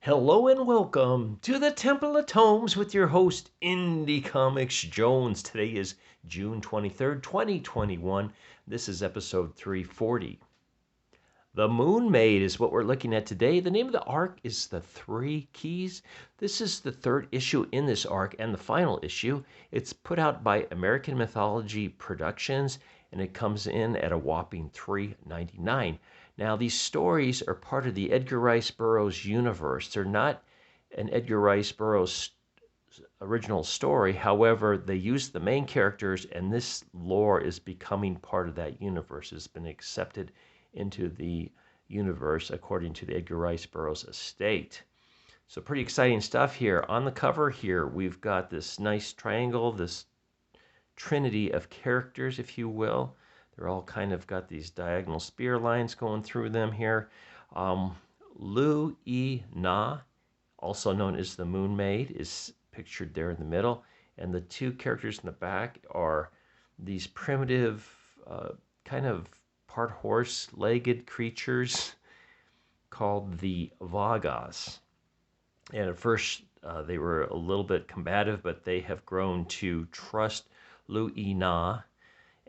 Hello and welcome to the Temple of Tomes with your host, Indie Comics Jones. Today is June 23rd, 2021. This is episode 340. The Moon Maid is what we're looking at today. The name of the arc is The Three Keys. This is the third issue in this arc and the final issue. It's put out by American Mythology Productions, and it comes in at a whopping $3.99. Now, these stories are part of the Edgar Rice Burroughs Universe. They're not an Edgar Rice Burroughs original story. However, they use the main characters, and this lore is becoming part of that universe. It's been accepted into the universe according to the Edgar Rice Burroughs estate. So pretty exciting stuff here. On the cover here, we've got this nice triangle, this trinity of characters, if you will. They're all kind of got these diagonal spear lines going through them here. Lu E Na, also known as the Moon Maid, is pictured there in the middle. And the two characters in the back are these primitive, kind of part horse-legged creatures called the Vagas. And at first, they were a little bit combative, but they have grown to trust Lu E Na,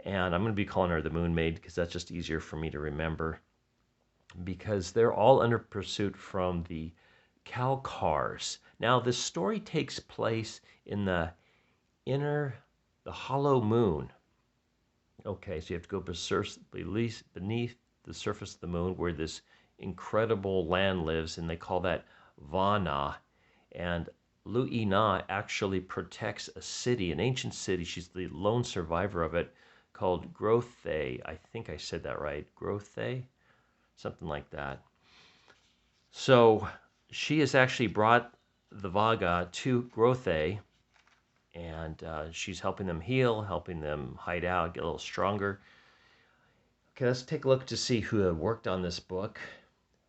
and I'm going to be calling her the Moon Maid because that's just easier for me to remember, because they're all under pursuit from the Calcars. Now, this story takes place in the hollow moon. Okay, so you have to go beneath the surface of the moon where this incredible land lives, and they call that Vana. And Lu Ina actually protects a city, an ancient city. She's the lone survivor of it, called Grothe. I think I said that right. Grothe? Something like that. So she has actually brought the Vaga to Grothe, and she's helping them heal, helping them hide out, get a little stronger. Okay, let's take a look to see who had worked on this book.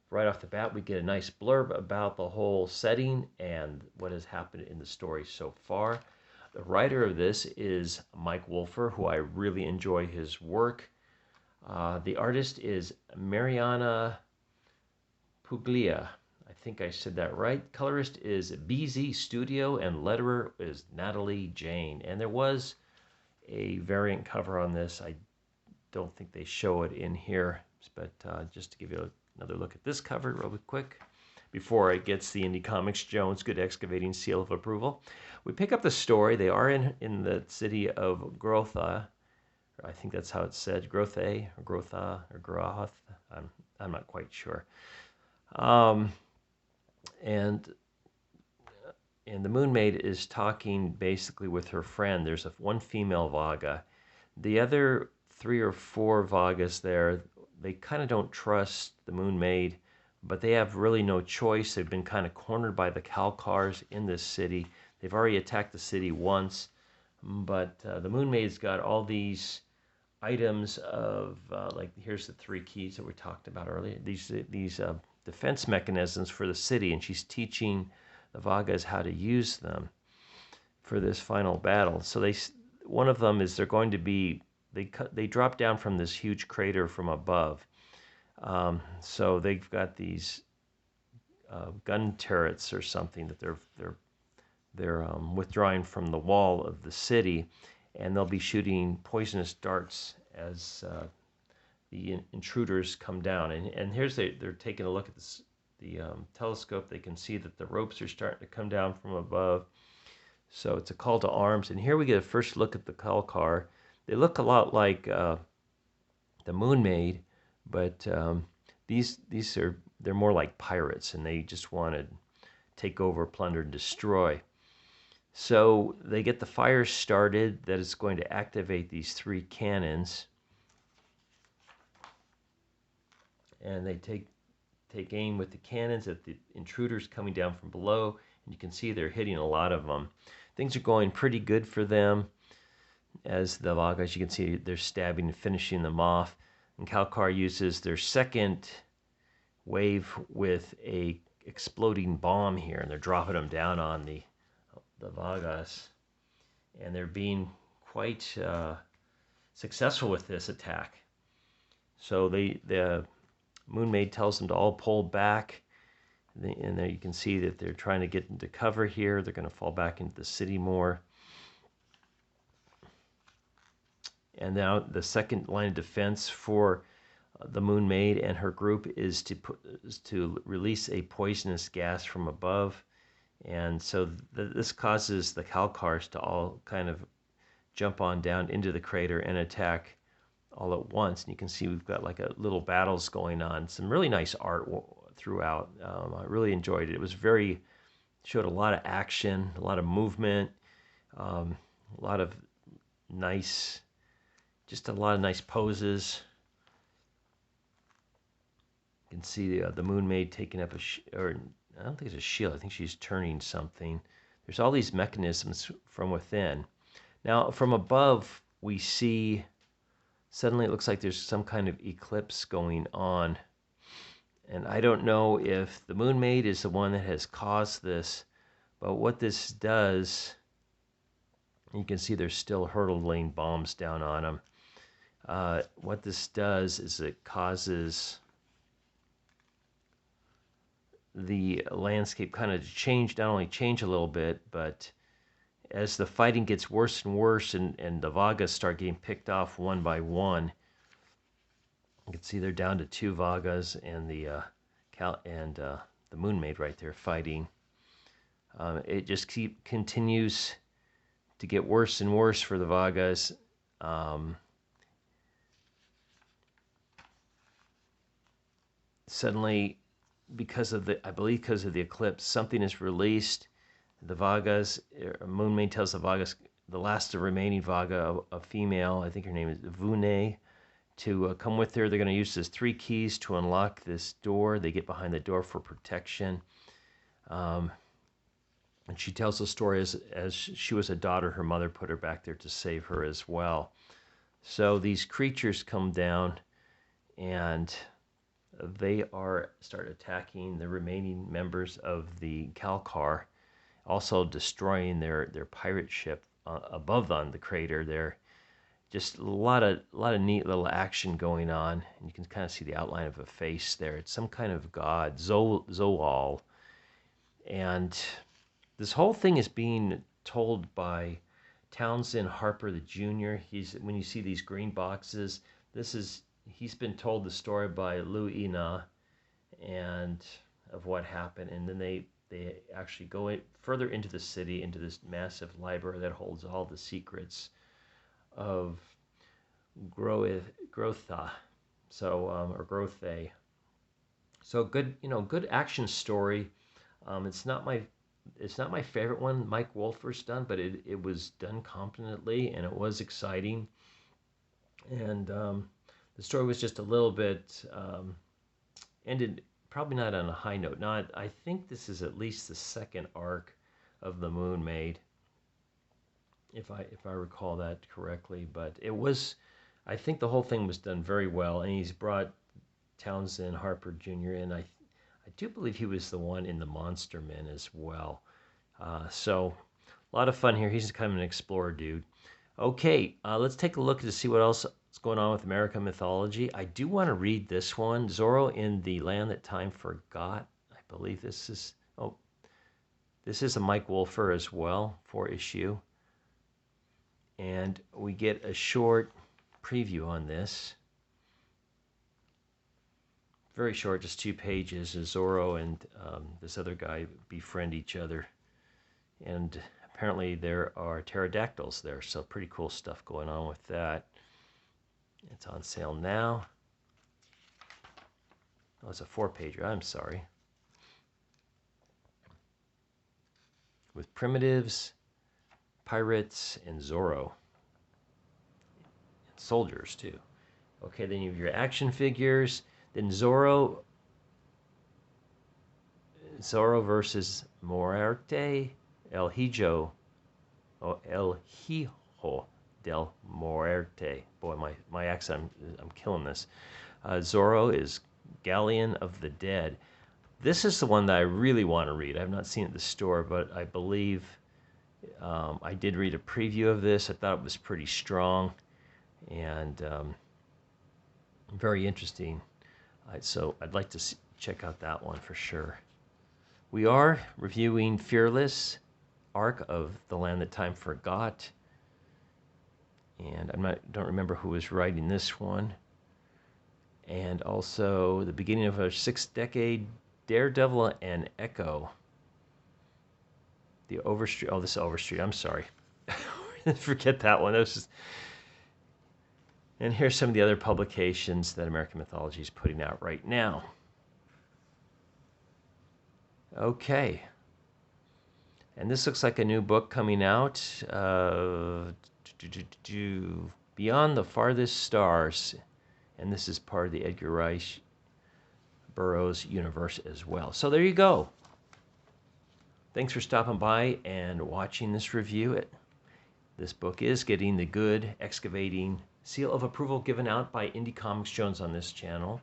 Right off the bat, we get a nice blurb about the whole setting and what has happened in the story so far. The writer of this is Mike Wolfer, who I really enjoy his work. The artist is Mariana Puglia. I think I said that right. Colorist is BZ Studio, and letterer is Natalie Jane. And there was a variant cover on this. I don't think they show it in here, but just to give you another look at this cover real quick before it gets the Indie Comics Jones Good Excavating seal of approval. We pick up the story. They are in the city of Grotha. I think that's how it's said, Grothe, or Grotha, or Groth. I'm not quite sure. And the Moon Maid is talking basically with her friend. There's one female Vaga. The other 3 or 4 Vagas there, they kind of don't trust the Moon Maid, but they have really no choice. They've been kind of cornered by the Calcars in this city. They've already attacked the city once, but the Moon Maid's got all these items of, like, here's the 3 keys that we talked about earlier, these defense mechanisms for the city, and she's teaching the Vagas how to use them for this final battle. So one of them is they're going to be, they drop down from this huge crater from above. So they've got these gun turrets or something that they're withdrawing from the wall of the city, and they'll be shooting poisonous darts as the intruders come down. And here's they're taking a look at the telescope. They can see that the ropes are starting to come down from above. So it's a call to arms. And here we get a first look at the Calcar. They look a lot like the Moon Maid, but they're more like pirates, and they just want to take over, plunder, and destroy. So they get the fire started that is going to activate these 3 cannons, and they take aim with the cannons at the intruders coming down from below, and you can see they're hitting a lot of them. Things are going pretty good for them, as the Vagas, you can see they're stabbing and finishing them off. And Calcar uses their second wave with a exploding bomb here, and they're dropping them down on the Vagas, and they're being quite successful with this attack. So the Moon Maid tells them to all pull back And there you can see that they're trying to get into cover here. They're going to fall back into the city more. And now the second line of defense for the Moon Maid and her group is to release a poisonous gas from above. And so this causes the Calcars to all kind of jump on down into the crater and attack all at once. And you can see we've got like a little battles going on. Some really nice art throughout. I really enjoyed it. It was showed a lot of action, a lot of movement, a lot of nice, just a lot of nice poses. You can see the Moon Maid taking up or I don't think it's a shield. I think she's turning something. There's all these mechanisms from within. Now, from above, we see suddenly it looks like there's some kind of eclipse going on. And I don't know if the Moon Maid is the one that has caused this, but what this does, you can see there's still hurtling bombs down on them. What this does is it causes the landscape kind of change, not only change a little bit, but as the fighting gets worse and worse and the Vagas start getting picked off one by one, you can see they're down to 2 Vagas and the Moon Maid right there fighting. It just continues to get worse and worse for the Vagas. Suddenly, I believe because of the eclipse, something is released. The Vagas, Moon Maid tells the Vagas, the last remaining Vaga, a female, I think her name is Vune, to come with her. They're going to use these 3 keys to unlock this door. They get behind the door for protection. And she tells the story as she was a daughter, her mother put her back there to save her as well. So these creatures come down and they start attacking the remaining members of the Calcar, also destroying their pirate ship above on the crater there. Just a lot of neat little action going on, and you can kind of see the outline of a face there. It's some kind of god, Zoal, and this whole thing is being told by Townsend Harper the Jr. When you see these green boxes, he's been told the story by Lou Ina and of what happened, and then they actually go further into the city, into this massive library that holds all the secrets of Grotha, or Grothe. So good action story. It's not my favorite one Mike Wolfer's done, but it was done competently and it was exciting. And the story was just a little bit ended probably not on a high note. I think this is at least the second arc of the Moon Maid, if I recall that correctly. But I think the whole thing was done very well, and he's brought Townsend Harper Jr. in. I do believe he was the one in the Monster Men as well. So a lot of fun here. He's kind of an explorer dude. Okay, let's take a look to see what else is going on with American mythology. I do want to read this one, Zorro in the Land That Time Forgot. I believe this is a Mike Wolfer as well, 4-issue. And we get a short preview on this. Very short, just 2 pages. Zorro and this other guy befriend each other. And apparently there are pterodactyls there, so pretty cool stuff going on with that. It's on sale now. Oh, it's a 4-pager. I'm sorry. With primitives, pirates, and Zorro. And soldiers, too. Okay, then you have your action figures. Then Zorro versus Muerte El Hijo del Muerte. Boy, my accent, I'm killing this. Zorro is Galleon of the Dead. This is the one that I really want to read. I have not seen it at the store, but I believe I did read a preview of this. I thought it was pretty strong and very interesting. So I'd like to check out that one for sure. We are reviewing Fearless, Arc of the Land That Time Forgot. And don't remember who was writing this one. And also the beginning of our 6th decade, Daredevil and Echo. The Overstreet. Oh, this is Overstreet. I'm sorry. Forget that one. That was just... And here's some of the other publications that American Mythology is putting out right now. Okay. And this looks like a new book coming out. Beyond the Farthest Stars. And this is part of the Edgar Rice Burroughs Universe as well. So there you go. Thanks for stopping by and watching this review. This book is getting the good excavating seal of approval given out by Indie Comics Jones on this channel.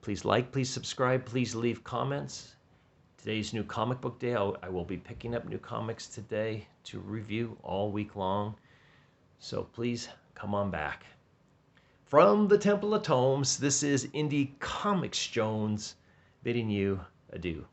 Please like, please subscribe, please leave comments. Today's new comic book day. I will be picking up new comics today to review all week long. So please come on back. From the Temple of Tomes, this is Indie Comics Jones bidding you adieu.